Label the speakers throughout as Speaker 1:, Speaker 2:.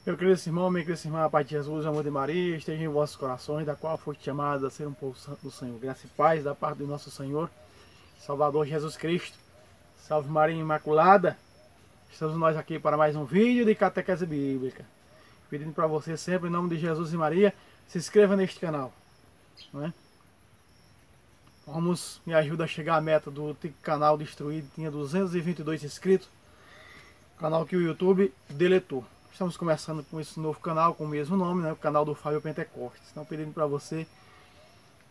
Speaker 1: Meu querido irmão, minha querida irmã, a paz de Jesus, o amor de Maria, esteja em vossos corações, da qual foste chamados a ser um povo santo do Senhor. Graça e paz da parte do nosso Senhor, Salvador Jesus Cristo. Salve Maria Imaculada. Estamos nós aqui para mais um vídeo de Catequese Bíblica. Pedindo para você sempre, em nome de Jesus e Maria, se inscreva neste canal. Não é? Vamos, me ajuda a chegar à meta do canal destruído, tinha 222 inscritos. Canal que o YouTube deletou. Estamos começando com esse novo canal com o mesmo nome, né? O canal do Fábio Pentecostes. Então pedindo para você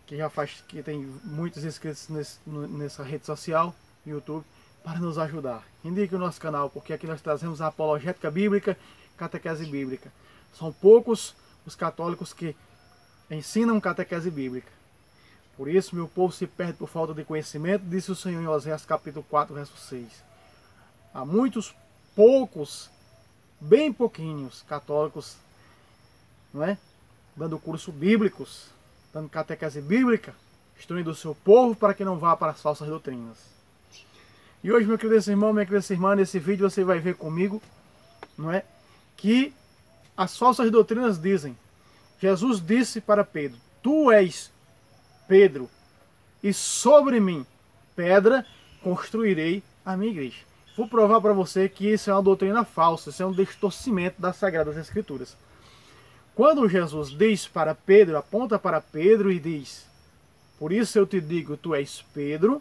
Speaker 1: que tem muitos inscritos nessa rede social, YouTube, para nos ajudar. Indique o nosso canal, porque aqui nós trazemos a apologética bíblica, catequese bíblica. São poucos os católicos que ensinam catequese bíblica. Por isso meu povo se perde por falta de conhecimento, disse o Senhor em Oséias capítulo 4, verso 6. Há muitos poucos, bem pouquinhos católicos, não é? Dando curso bíblicos, dando catequese bíblica, instruindo o seu povo para que não vá para as falsas doutrinas. E hoje, meu querido irmão, minha querida irmã, nesse vídeo você vai ver comigo, não é? Que as falsas doutrinas dizem, Jesus disse para Pedro, tu és Pedro, e sobre mim, pedra, construirei a minha igreja. Vou provar para você que isso é uma doutrina falsa, isso é um distorcimento das Sagradas Escrituras. Quando Jesus diz para Pedro, aponta para Pedro e diz, por isso eu te digo, tu és Pedro,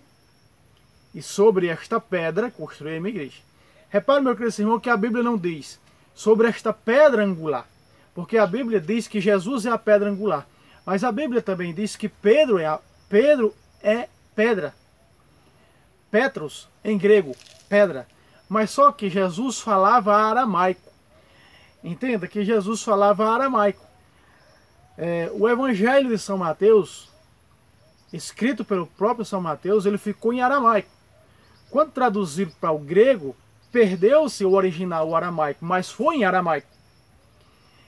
Speaker 1: e sobre esta pedra construirei a minha igreja. Repare, meu querido irmão, que a Bíblia não diz sobre esta pedra angular, porque a Bíblia diz que Jesus é a pedra angular, mas a Bíblia também diz que Pedro é pedra. Petros, em grego, pedra. Mas só que Jesus falava aramaico. Entenda que Jesus falava aramaico. O Evangelho de São Mateus, escrito pelo próprio São Mateus, ele ficou em aramaico. Quando traduzido para o grego, perdeu-se o original, o aramaico, mas foi em aramaico.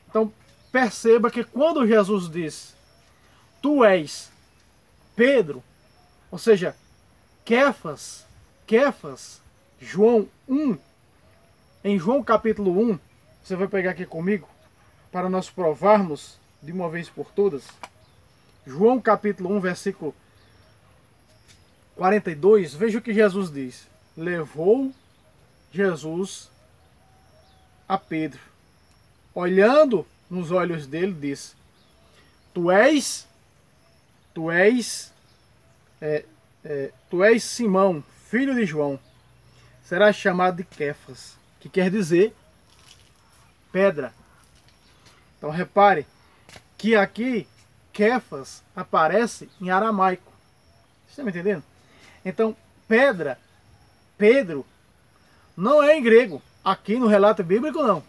Speaker 1: Então, perceba que quando Jesus diz, tu és Pedro, ou seja, Kefas, João 1, em João capítulo 1, você vai pegar aqui comigo, para nós provarmos de uma vez por todas, João capítulo 1, versículo 42, veja o que Jesus diz, levou Jesus a Pedro, olhando nos olhos dele, disse, tu és Simão, filho de João, serás chamado de Kefas, que quer dizer pedra. Então repare que aqui Kefas aparece em aramaico. Você está me entendendo? Então pedra, Pedro, não é em grego. Aqui no relato bíblico não.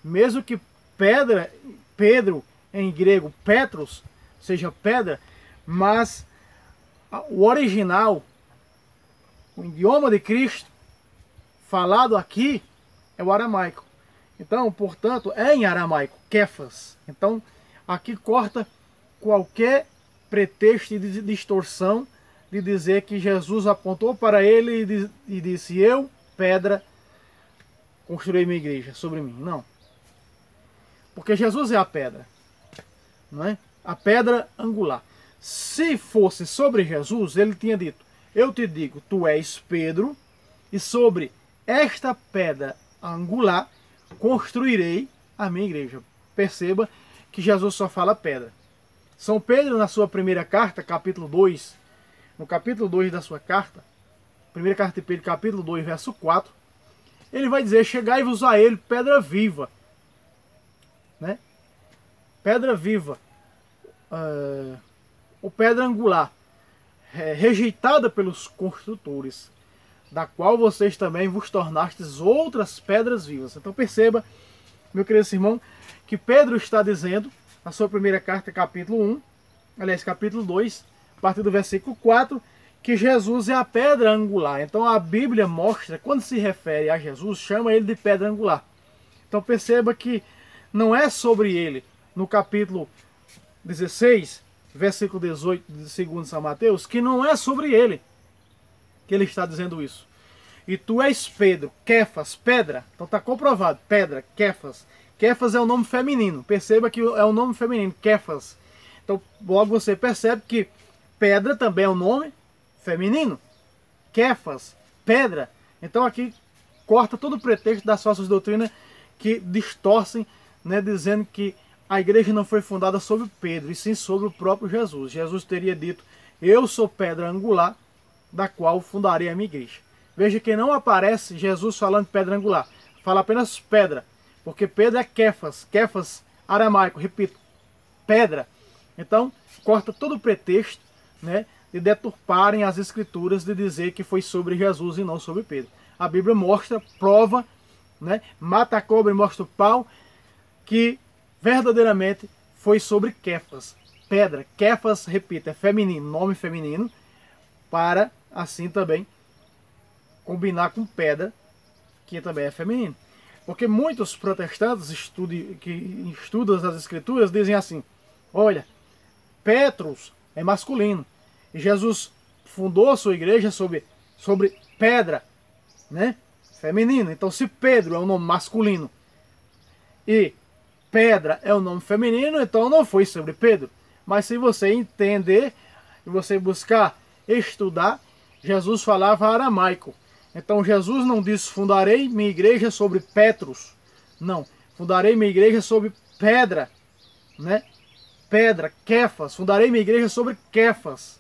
Speaker 1: Mesmo que pedra, Pedro em grego, Petros, seja pedra, mas o original, o idioma de Cristo, falado aqui, é o aramaico. Então, portanto, é em aramaico, Kefas. Então, aqui corta qualquer pretexto de distorção de dizer que Jesus apontou para ele e disse, eu, pedra, construí minha igreja sobre mim. Não. Porque Jesus é a pedra, não é? A pedra angular. Se fosse sobre Jesus, ele tinha dito, eu te digo, tu és Pedro, e sobre esta pedra angular construirei a minha igreja. Perceba que Jesus só fala pedra. São Pedro, na sua primeira carta, capítulo 2, no capítulo 2 da sua carta, primeira carta de Pedro, capítulo 2, verso 4, ele vai dizer, chegai-vos a ele, pedra viva. Né? Pedra viva. Ou pedra angular, rejeitada pelos construtores, da qual vocês também vos tornastes outras pedras vivas. Então perceba, meu querido irmão, que Pedro está dizendo, na sua primeira carta, capítulo 1, aliás, capítulo 2, a partir do versículo 4, que Jesus é a pedra angular. Então a Bíblia mostra, quando se refere a Jesus, chama ele de pedra angular. Então perceba que não é sobre ele, no capítulo 16, versículo 18 de 2 São Mateus, que não é sobre ele que ele está dizendo isso. E tu és Pedro, Kefas, pedra. Então está comprovado, pedra, Kefas, Kéfas é um nome feminino. Perceba que é um nome feminino, Kéfas. Então logo você percebe que pedra também é um nome feminino. Kéfas, pedra. Então aqui corta todo o pretexto das falsas doutrinas que distorcem, né, dizendo que a igreja não foi fundada sobre Pedro, e sim sobre o próprio Jesus. Jesus teria dito: eu sou pedra angular, da qual fundarei a minha igreja. Veja que não aparece Jesus falando de pedra angular. Fala apenas pedra, porque pedra é Kéfas. Kéfas, aramaico, repito, pedra. Então, corta todo o pretexto, né, de deturparem as escrituras, de dizer que foi sobre Jesus e não sobre Pedro. A Bíblia mostra, prova, né, mata a cobra e mostra o pau, que verdadeiramente foi sobre Kéfas, pedra. Kéfas, repito, é feminino, nome feminino, para assim também combinar com pedra, que também é feminino. Porque muitos protestantes que estudam as escrituras dizem assim: olha, Petros é masculino, e Jesus fundou a sua igreja sobre pedra, né, feminino. Então, se Pedro é um nome masculino e pedra é um nome feminino, então não foi sobre Pedro. Mas se você entender e você buscar estudar, Jesus falava aramaico. Então Jesus não disse: fundarei minha igreja sobre Petros. Não, fundarei minha igreja sobre pedra, né? Pedra, Kéfas. Fundarei minha igreja sobre Kéfas.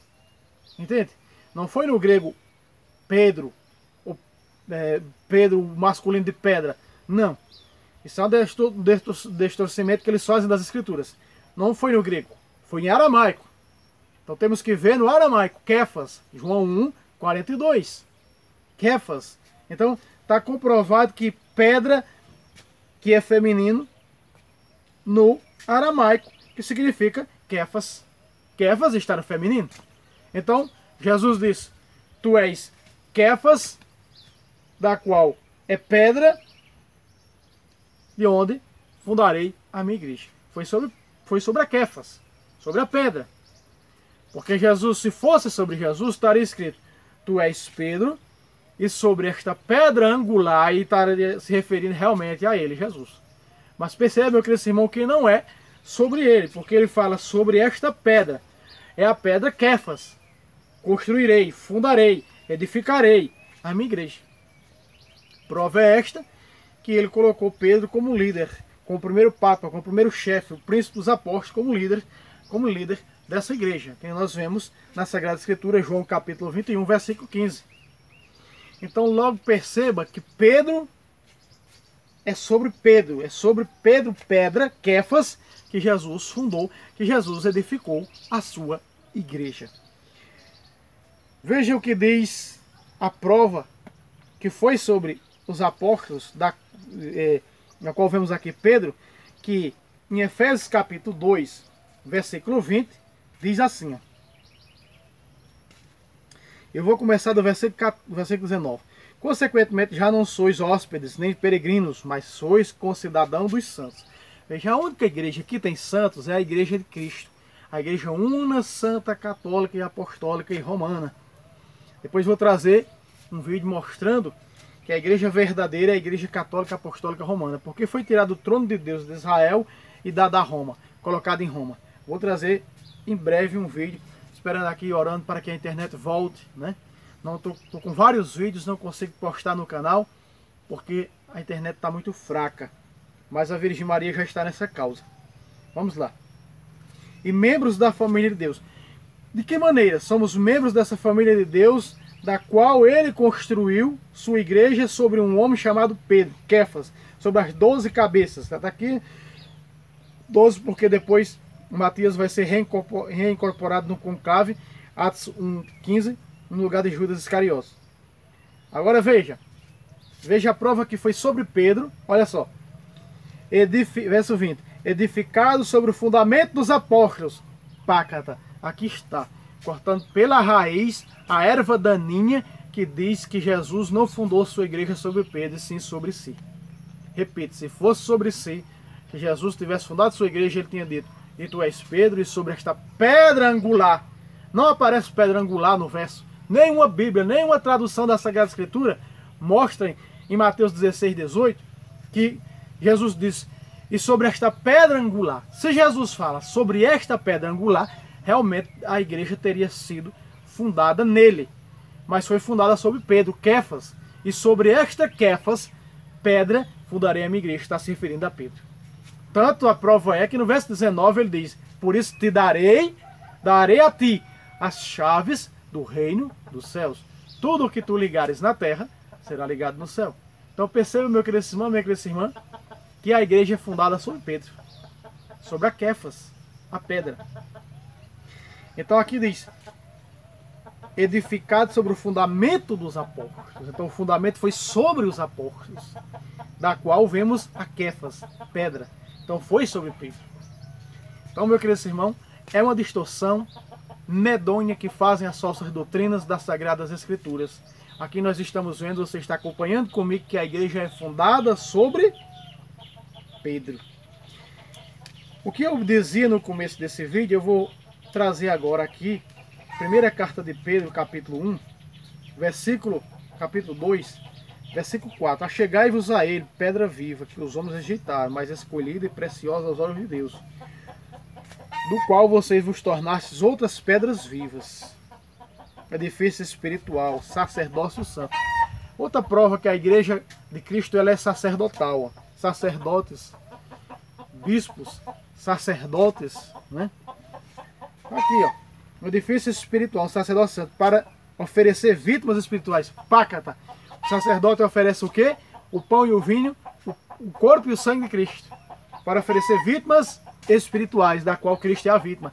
Speaker 1: Entende? Não foi no grego Pedro, Pedro masculino de pedra. Não. Isso é um distorcimento que eles fazem das escrituras. Não foi no grego, foi em aramaico. Então temos que ver no aramaico, Kéfas, João 1, 42. Kéfas. Então está comprovado que pedra, que é feminino, no aramaico, que significa Kéfas. Kéfas está no feminino. Então Jesus disse: tu és Kéfas, da qual é pedra, de onde fundarei a minha igreja. Foi sobre a Kéfas, sobre a pedra. Porque Jesus, se fosse sobre Jesus, estaria escrito: tu és Pedro, e sobre esta pedra angular, e estaria se referindo realmente a ele, Jesus. Mas percebe, meu querido irmão, que não é sobre ele, porque ele fala sobre esta pedra. É a pedra Kéfas. Construirei, fundarei, edificarei a minha igreja. Prova é esta, que ele colocou Pedro como líder, como o primeiro papa, como o primeiro chefe, o príncipe dos apóstolos, como líder dessa igreja, que nós vemos na Sagrada Escritura, João capítulo 21, versículo 15. Então logo perceba que Pedro é sobre Pedro, pedra, Kéfas, que Jesus fundou, que Jesus edificou a sua igreja. Veja o que diz a prova que foi sobre os apóstolos, na qual vemos aqui Pedro, que em Efésios capítulo 2, versículo 20, diz assim, ó. Eu vou começar do versículo 19. Consequentemente, já não sois hóspedes, nem peregrinos, mas sois concidadãos dos santos. Veja, a única igreja que tem santos é a igreja de Cristo. A igreja una, santa, católica e apostólica e romana. Depois vou trazer um vídeo mostrando que a igreja verdadeira é a igreja católica, apostólica, romana. Porque foi tirado do trono de Deus de Israel e dado a Roma, colocado em Roma. Vou trazer em breve um vídeo, esperando aqui, orando para que a internet volte, né? Não tô com vários vídeos, não consigo postar no canal, porque a internet está muito fraca. Mas a Virgem Maria já está nessa causa. Vamos lá. E membros da família de Deus. De que maneira? Somos membros dessa família de Deus, da qual ele construiu sua igreja sobre um homem chamado Pedro, Kéfas, sobre as 12 cabeças. Está aqui 12 porque depois Matias vai ser reincorporado no conclave, Atos 1:15, no lugar de Judas Iscariotes. Agora veja a prova que foi sobre Pedro, olha só, verso 20, edificado sobre o fundamento dos apóstolos, pácata, aqui está, cortando pela raiz a erva daninha que diz que Jesus não fundou sua igreja sobre Pedro, e sim sobre si. Repito, se fosse sobre si, que Jesus tivesse fundado sua igreja, ele tinha dito: e tu és Pedro, e sobre esta pedra angular. Não aparece pedra angular no verso. Nenhuma Bíblia, nenhuma tradução da Sagrada Escritura mostra em Mateus 16, 18, que Jesus disse: e sobre esta pedra angular. Se Jesus fala sobre esta pedra angular, realmente a igreja teria sido fundada nele. Mas foi fundada sobre Pedro, Kéfas. E sobre esta Kéfas, pedra, fundarei a minha igreja. Está se referindo a Pedro. Tanto a prova é que no verso 19 ele diz: por isso te darei a ti as chaves do reino dos céus. Tudo o que tu ligares na terra será ligado no céu. Então perceba, meu querido irmão, minha querida irmã, que a igreja é fundada sobre Pedro, sobre a Kéfas, a pedra. Então aqui diz: edificado sobre o fundamento dos apóstolos. Então o fundamento foi sobre os apóstolos, da qual vemos a Kéfas, pedra. Então foi sobre Pedro. Então, meu querido irmão, é uma distorção medonha que fazem as falsas doutrinas das Sagradas Escrituras. Aqui nós estamos vendo, você está acompanhando comigo, que a igreja é fundada sobre Pedro. O que eu dizia no começo desse vídeo, eu vou trazer agora aqui. Primeira carta de Pedro, capítulo 1, capítulo 2, versículo 4. Achegai-vos a ele, pedra viva, que os homens rejeitaram, mas escolhida e preciosa aos olhos de Deus, do qual vocês vos tornastes outras pedras vivas, edifício espiritual, sacerdócio santo. Outra prova que a igreja de Cristo ela é sacerdotal. Ó. Sacerdotes, bispos, sacerdotes, né? Aqui, ó. Um edifício espiritual, um sacerdócio santo, para oferecer vítimas espirituais. Pácata. O sacerdote oferece o quê? O pão e o vinho, o corpo e o sangue de Cristo, para oferecer vítimas espirituais, da qual Cristo é a vítima.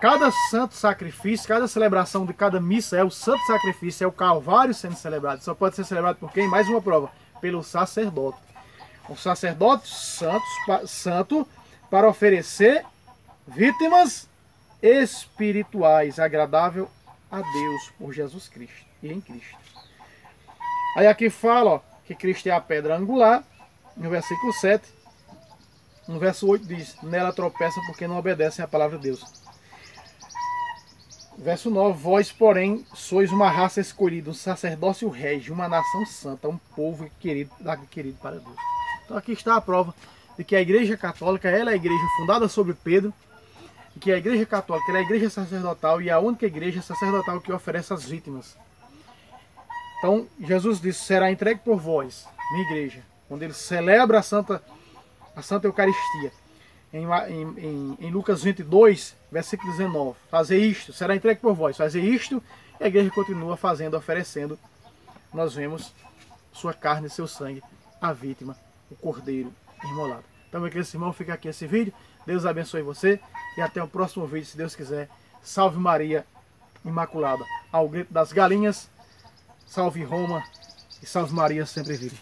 Speaker 1: Cada santo sacrifício, cada celebração de cada missa é o santo sacrifício, é o Calvário sendo celebrado. Só pode ser celebrado por quem? Mais uma prova. Pelo sacerdote. O sacerdote santo para oferecer vítimas espirituais, agradável a Deus por Jesus Cristo e em Cristo. Aí aqui fala, ó, que Cristo é a pedra angular, no versículo 7. No verso 8 diz: nela tropeçam porque não obedecem à palavra de Deus. Verso 9: vós, porém, sois uma raça escolhida, um sacerdócio régio, uma nação santa, um povo querido para Deus. Então aqui está a prova de que a igreja católica ela é a igreja fundada sobre Pedro, e que a igreja católica ela é a igreja sacerdotal e a única igreja sacerdotal que oferece as vítimas. Então Jesus disse: será entregue por vós, minha igreja, quando ele celebra a Santa Eucaristia. Em Lucas 22, versículo 19. Fazer isto, será entregue por vós. Fazer isto, e a igreja continua fazendo, oferecendo. Nós vemos sua carne e seu sangue, a vítima, o cordeiro imolado. Então, meu querido irmão, fica aqui esse vídeo. Deus abençoe você e até o próximo vídeo, se Deus quiser. Salve Maria Imaculada. Ao grito das galinhas, salve Roma e salve Maria sempre vive.